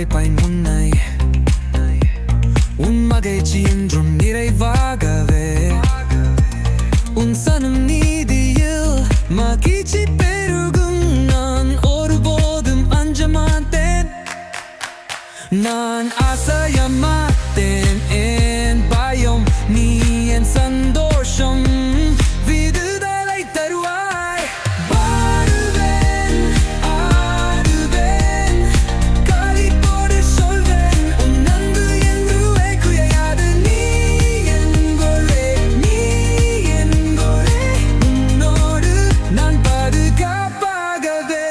அழைப்பாய் முன்னை உன் மகிழ்ச்சி என்றும் நிறைவாகவே உன் சனம் நீதியில் மகிழ்ச்சி பெருகும் நான் ஒருபோதும் அஞ்ச மாட்டேன் நான் அசைய மாட்டேன் என் பயம் நீ என் சந்தோஷம் விடுதலை தருவாய் பாடுவேன் ஆடுவேன் களிப்போடு சொல்வேன் உன் அன்பு என்றுவே குறையாது நீ என்கொரே உன்னோடு நான் பாதுகாப்பாகவே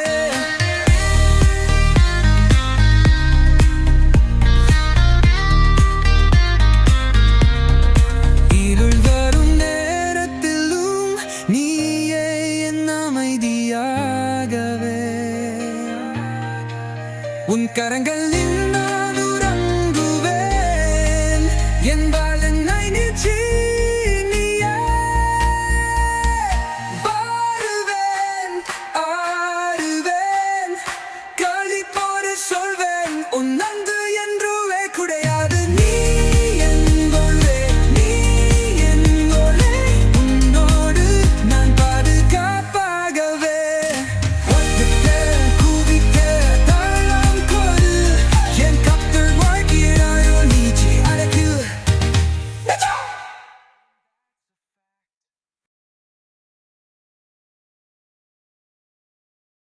இருள் வரும் நேரத்திலும் நீயே என் அமைதியாகவே உன் கரங்களில்